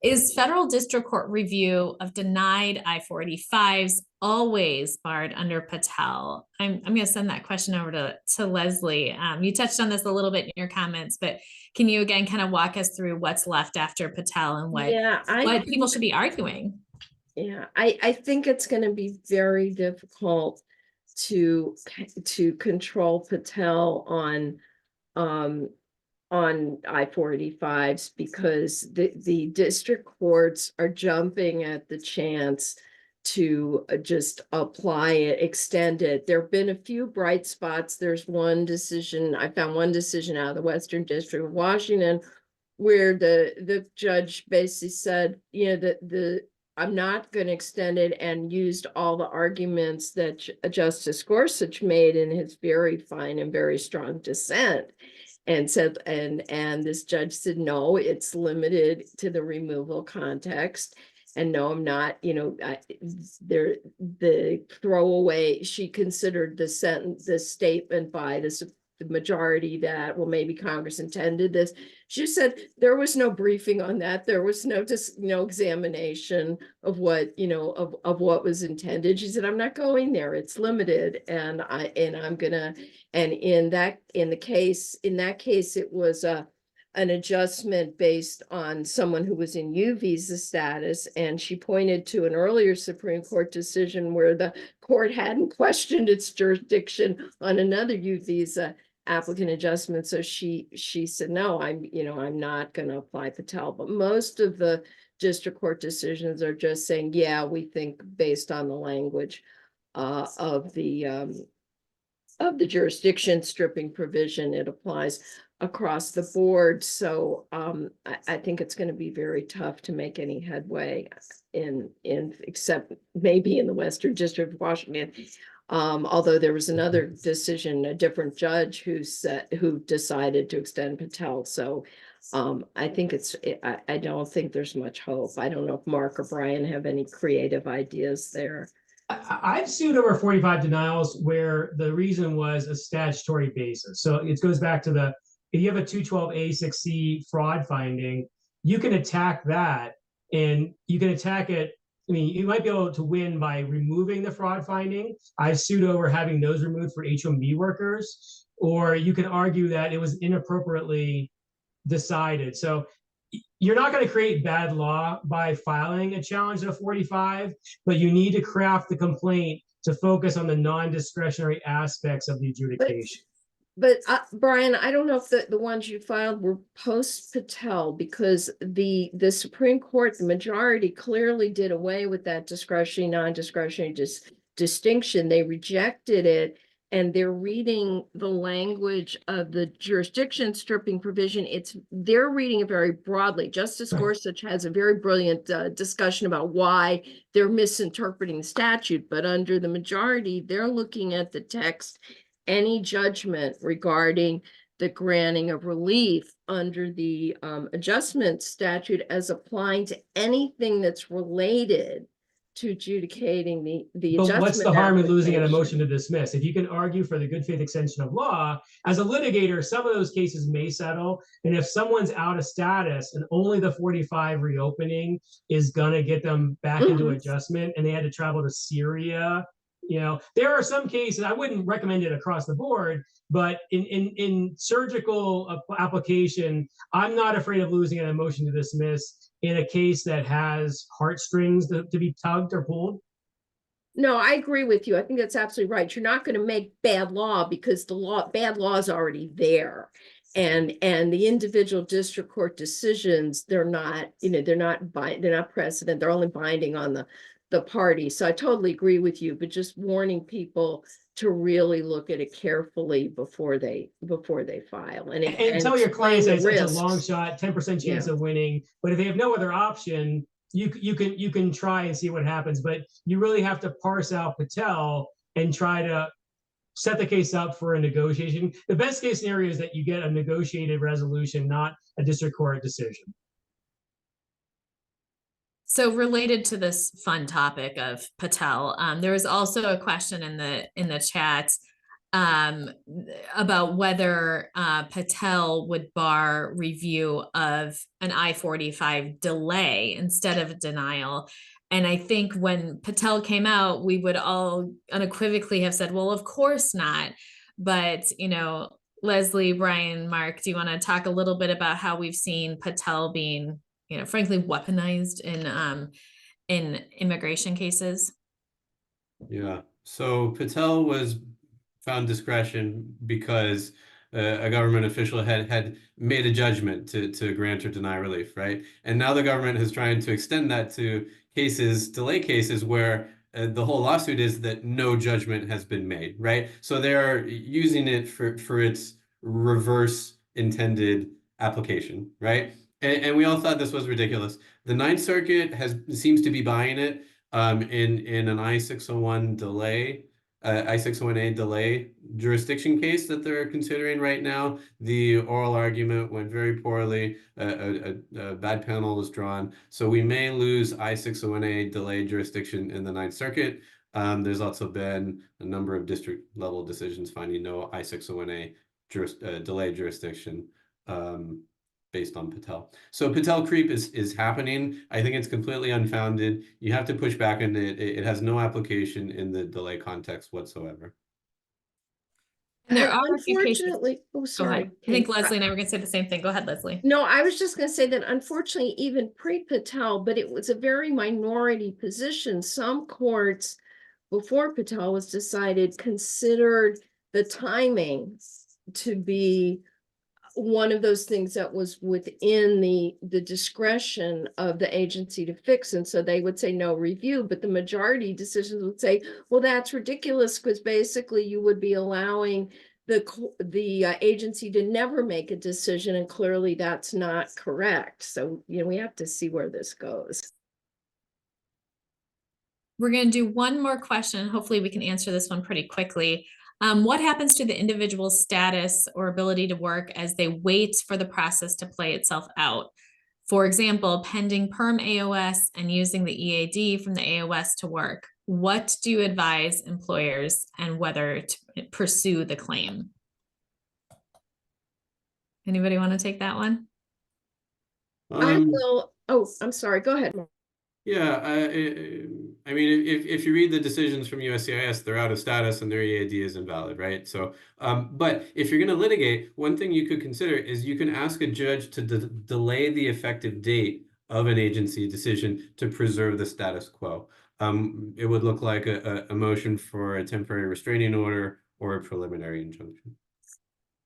Is federal district court review of denied I-485s always barred under Patel? I'm going to send that question over to Leslie. You touched on this a little bit in your comments, but can you again kind of walk us through what's left after Patel and what people should be arguing? Yeah, I think it's going to be very difficult to control Patel on I-485s because the district courts are jumping at the chance to just apply it, extend it. There have been a few bright spots. There's one decision, I found one decision out of the Western District of Washington where the judge basically said, that the I'm not going to extend it, and used all the arguments that Justice Gorsuch made in his very fine and very strong dissent, and said, and this judge said, no, it's limited to the removal context. And no, I'm not, the throwaway, she considered the statement by the majority that, well, maybe Congress intended this. She said there was no briefing on that. There was no examination of what, of what was intended. She said, I'm not going there. It's limited. And I'm gonna, and in that case, it was an adjustment based on someone who was in U visa status. And she pointed to an earlier Supreme Court decision where the court hadn't questioned its jurisdiction on another U visa applicant adjustment. So she said, no, I'm not going to apply Patel. But most of the district court decisions are just saying, yeah, we think based on the language of the jurisdiction stripping provision, it applies across the board. So I think it's going to be very tough to make any headway in except maybe in the Western District of Washington. Although there was another decision, a different judge who decided to extend Patel. So I think I don't think there's much hope. I don't know if Mark or Brian have any creative ideas there. I've sued over 45 denials where the reason was a statutory basis. So it goes back to if you have a 212A6C fraud finding, you can attack that, and you can attack it. I mean, you might be able to win by removing the fraud finding. I've sued over having those removed for H-1B workers, or you can argue that it was inappropriately decided. So you're not going to create bad law by filing a challenge to 45, but you need to craft the complaint to focus on the non-discretionary aspects of the adjudication. But Brian, I don't know if the ones you filed were post Patel, because the Supreme Court, the majority clearly did away with that discretionary, non-discretionary distinction. They rejected it, and they're reading the language of the jurisdiction stripping provision. They're reading it very broadly. Justice Gorsuch has a very brilliant discussion about why they're misinterpreting the statute, but under the majority, they're looking at the text. Any judgment regarding the granting of relief under the adjustment statute as applying to anything that's related to adjudicating the adjustment. But what's the harm in losing in a motion to dismiss? If you can argue for the good faith extension of law, as a litigator, some of those cases may settle. And if someone's out of status and only the 45 reopening is gonna get them back into adjustment, and they had to travel to Syria, there are some cases, I wouldn't recommend it across the board, but in surgical application, I'm not afraid of losing a motion to dismiss in a case that has heartstrings to be tugged or pulled. No, I agree with you. I think that's absolutely right. You're not going to make bad law because bad law is already there. And the individual district court decisions, they're not precedent. They're only binding on the party. So I totally agree with you, but just warning people to really look at it carefully before they file. And tell your clients that it's such a risks. long shot, 10% chance of winning. But if they have no other option, you can try and see what happens. But you really have to parse out Patel and try to set the case up for a negotiation. The best case scenario is that you get a negotiated resolution, not a district court decision. So related to this fun topic of Patel, there was also a question in the chat about whether Patel would bar review of an I-45 delay instead of a denial. And I think when Patel came out, we would all unequivocally have said, well, of course not. But, Leslie, Brian, Mark, do you want to talk a little bit about how we've seen Patel being frankly weaponized in immigration cases? Yeah, so Patel was found discretion because a government official had made a judgment to grant or deny relief, right? And now the government is trying to extend that to delay cases where the whole lawsuit is that no judgment has been made, right? So they're using it for its reverse intended application, right? And we all thought this was ridiculous. The Ninth Circuit seems to be buying it in an I-601 delay, I-601A delay jurisdiction case that they're considering right now. The oral argument went very poorly. A bad panel was drawn. So we may lose I-601A delay jurisdiction in the Ninth Circuit. There's also been a number of district level decisions finding no I-601A delay jurisdiction based on Patel. So Patel creep is happening. I think it's completely unfounded. You have to push back on it. It has no application in the delay context whatsoever. And there are a few cases. Unfortunately, oh, Go sorry. ahead. I think Kate. Leslie and I were going to say the same thing. Go ahead, Leslie. No, I was just going to say that unfortunately, even pre-Patel, but it was a very minority position. Some courts, before Patel was decided, considered the timing to be one of those things that was within the discretion of the agency to fix. And so they would say no review, but the majority decisions would say, well, that's ridiculous, because basically you would be allowing the agency to never make a decision. And clearly that's not correct. So, you know, we have to see where this goes. We're going to do one more question. Hopefully we can answer this one pretty quickly. What happens to the individual's status or ability to work as they wait for the process to play itself out? For example, pending perm AOS and using the EAD from the AOS to work. What do you advise employers and whether to pursue the claim? Anybody want to take that one? I will. Oh, I'm sorry. Go ahead. Yeah, I mean, if you read the decisions from USCIS, they're out of status and their EAD is invalid, right? So, but if you're going to litigate, one thing you could consider is you can ask a judge to delay the effective date of an agency decision to preserve the status quo. It would look like a motion for a temporary restraining order or a preliminary injunction.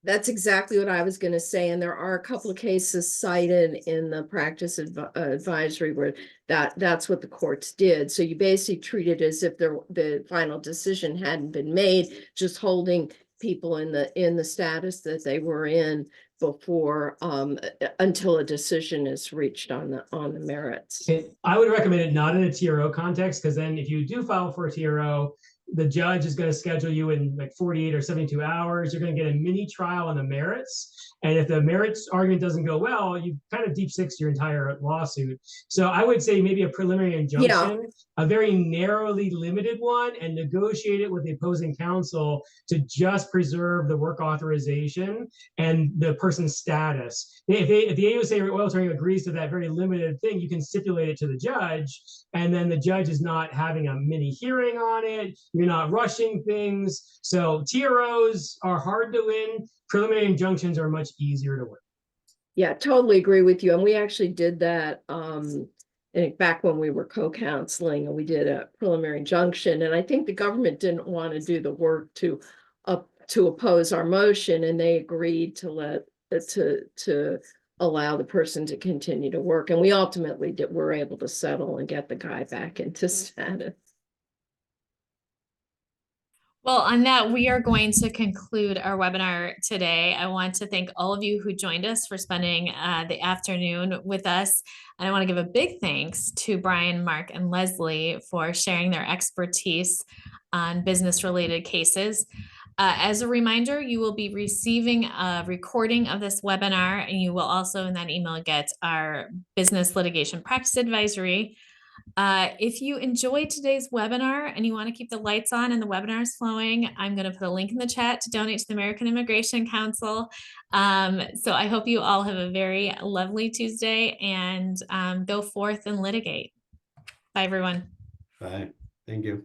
That's exactly what I was going to say. And there are a couple of cases cited in the practice advisory where that's what the courts did. So you basically treat it as if the final decision hadn't been made, just holding people in the status that they were in before until a decision is reached on the merits. I would recommend it not in a TRO context, because then if you do file for a TRO, the judge is going to schedule you in like 48 or 72 hours. You're going to get a mini trial on the merits. And if the merits argument doesn't go well, you kind of deep six your entire lawsuit. So I would say maybe a preliminary injunction, a very narrowly limited one, and negotiate it with the opposing counsel to just preserve the work authorization and the person's status. If the AUSA or oil attorney agrees to that very limited thing, you can stipulate it to the judge, and then the judge is not having a mini hearing on it. You're not rushing things. So TROs are hard to win. Preliminary injunctions are much easier to win. Yeah, totally agree with you. And we actually did that back when we were co-counseling, and we did a preliminary injunction. And I think the government didn't want to do the work to oppose our motion, and they agreed to allow the person to continue to work. And we ultimately were able to settle and get the guy back into status. Well, on that, we are going to conclude our webinar today. I want to thank all of you who joined us for spending the afternoon with us. And I want to give a big thanks to Brian, Mark, and Leslie for sharing their expertise on business-related cases. As a reminder, you will be receiving a recording of this webinar, and you will also in that email get our business litigation practice advisory. If you enjoyed today's webinar and you want to keep the lights on and the webinars flowing, I'm going to put a link in the chat to donate to the American Immigration Council. So I hope you all have a very lovely Tuesday, and go forth and litigate. Bye, everyone. Bye. Thank you.